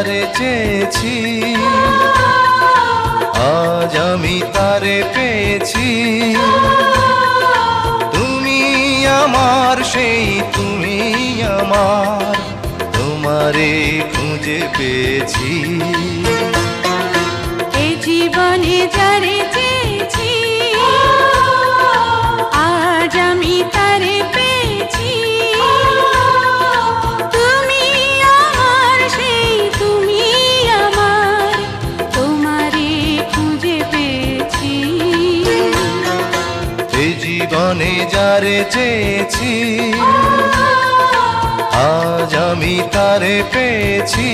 যারে চেয়েছি আজ আমি তারে পেয়েছি। তুমি আমার সেই তুমি আমার, তোমারে খুঁজে পেয়েছি। এ জীবনে যারে চেয়েছি আজ আমি তারে পেয়েছি। তুমি আমার সেই তুমি আমার, তোমারে খুঁজে পেয়েছি। এ জীবনে যারে চেয়েছি আজ আমি তারে পেয়েছি।